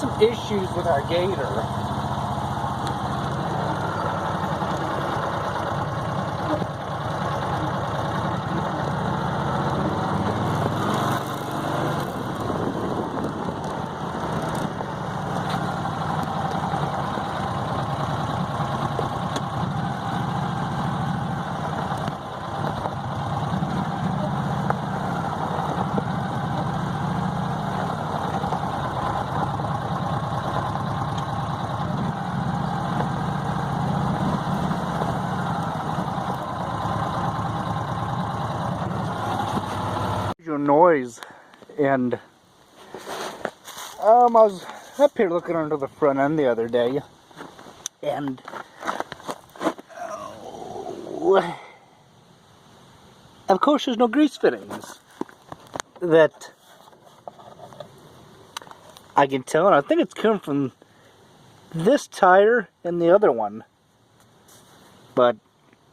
some issues with our gator. Noise, and I was up here looking under the front end the other day, and of course there's no grease fittings that I can tell, and I think it's coming from this tire and the other one, but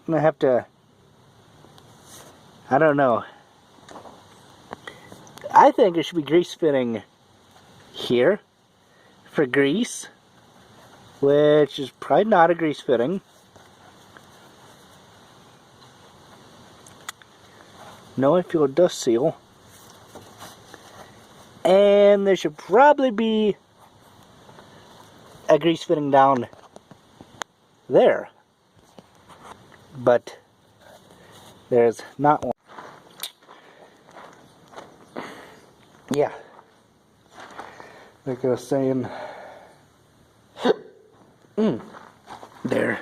I'm gonna have to, I don't know. I think it should be grease fitting here for grease, which is probably not a grease fitting. No fuel dust seal. And there should probably be a grease fitting down there. But there's not one. Yeah, like I was saying, there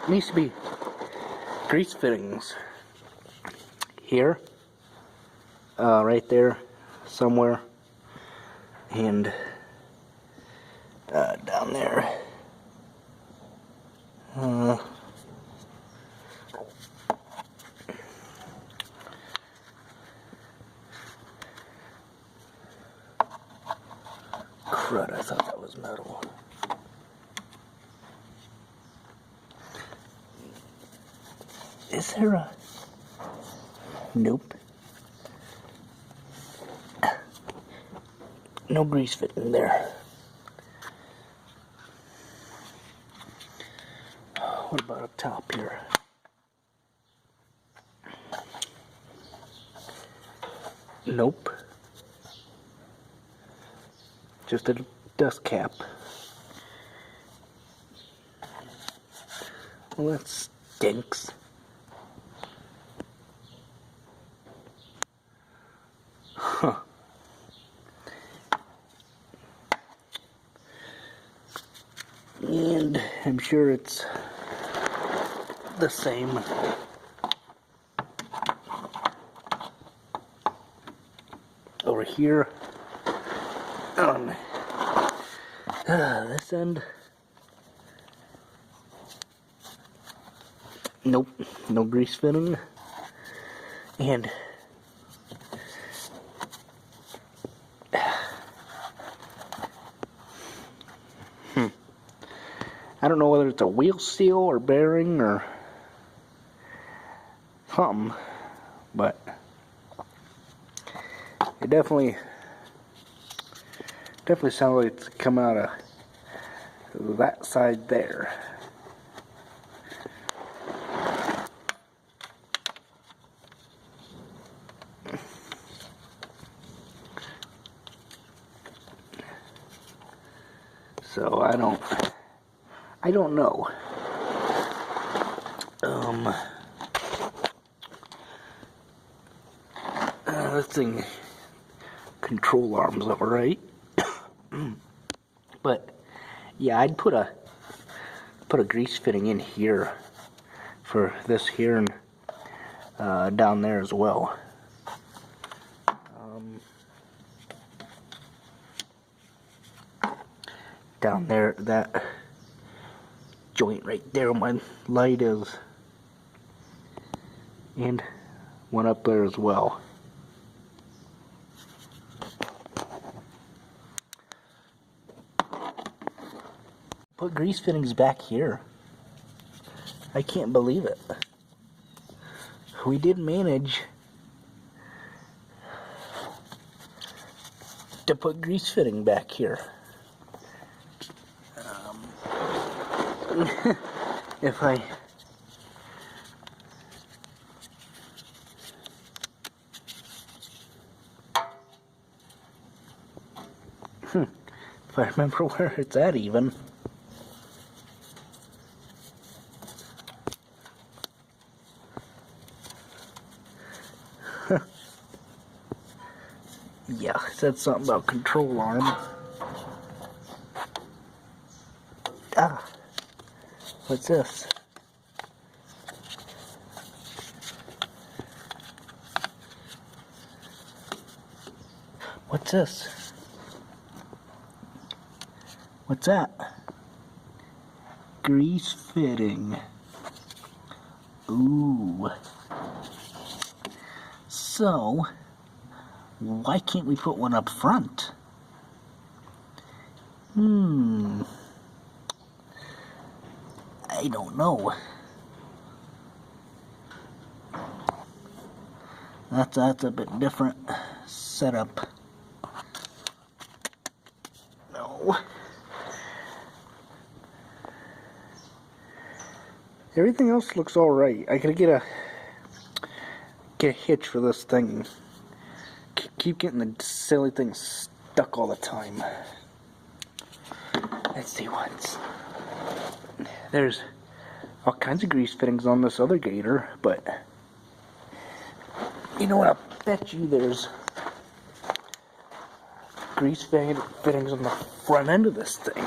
needs to be grease fittings here, right there somewhere, and down there. Crud, I thought that was metal. Is there a... Nope. No grease fitting there. What about up top here? Nope. Just a dust cap. Well, that stinks. Huh. And I'm sure it's the same. Over here on this end. Nope, no grease fitting. And I don't know whether it's a wheel seal or bearing or something, but it definitely sounds like it's come out of that side there. So I don't know. This thing control arms all right. But yeah, I'd put a grease fitting in here for this here and down there as well. Down there, that joint right there, my light is, and one up there as well. Put grease fittings back here. I can't believe it. We did manage to put grease fitting back here. If I if I remember where it's at even. Yeah, it said something about control arm. Ah, what's this? What's this? What's that? Grease fitting. Ooh. So, why can't we put one up front? I don't know. That's a bit different setup. No. Everything else looks alright. I gotta get a hitch for this thing. Keep getting the silly thing stuck all the time. Let's see what's... There's all kinds of grease fittings on this other gator, but you know what? I bet you there's grease fittings on the front end of this thing.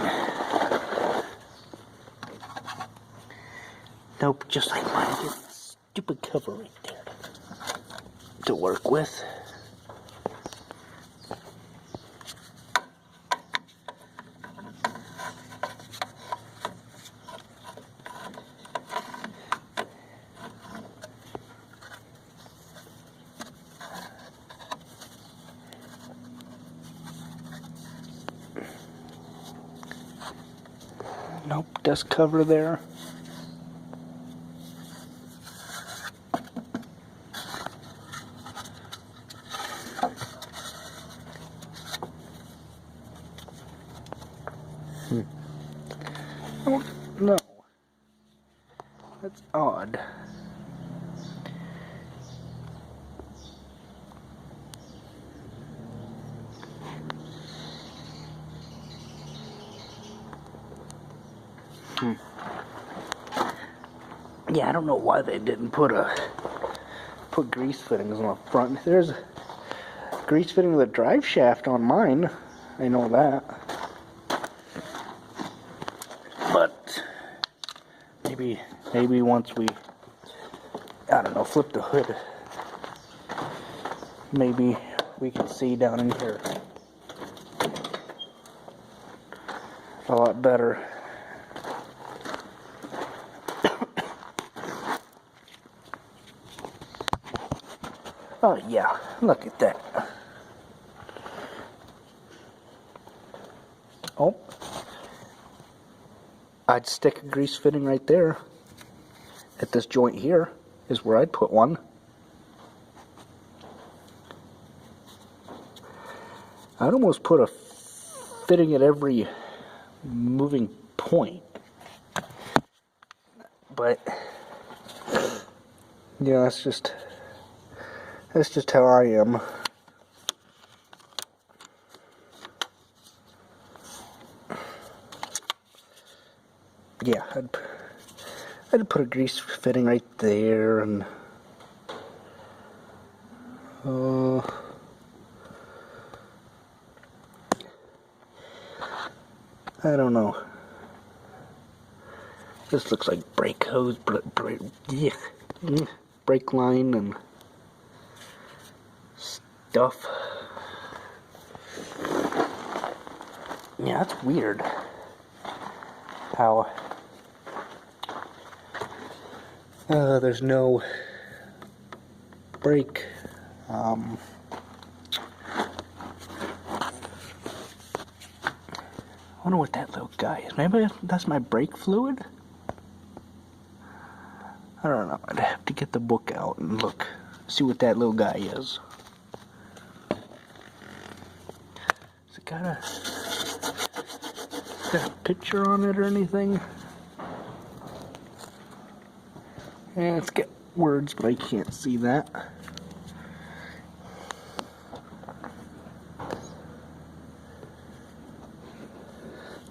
Nope, just like mine. Get a stupid cover right there to work with. Nope, dust cover there. Oh, no. That's odd. Yeah, I don't know why they didn't put grease fittings on the front. There's grease fitting to the drive shaft on mine. I know that. But maybe once we, I don't know, flip the hood, maybe we can see down in here a lot better. Oh yeah, look at that. Oh, I'd stick a grease fitting right there. At this joint here is where I'd put one. I'd almost put a fitting at every moving point. But yeah, that's just how I am. Yeah, I'd put a grease fitting right there, and I don't know. This looks like brake hose, brake line and stuff. Yeah, that's weird. How there's no brake. I wonder what that little guy is. Maybe that's my brake fluid? I don't know. I'd have to get the book out and look, see what that little guy is. got a picture on it or anything? Yeah, it's got words, but I can't see that.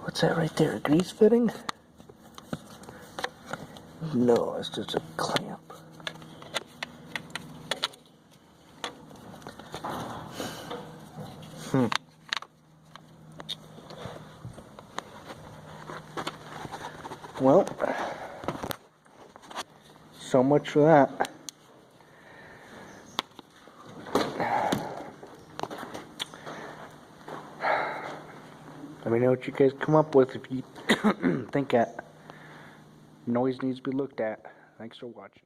What's that right there? A grease fitting? No, it's just a clamp. Well, so much for that. Let me know what you guys come up with if you think that noise needs to be looked at. Thanks for watching.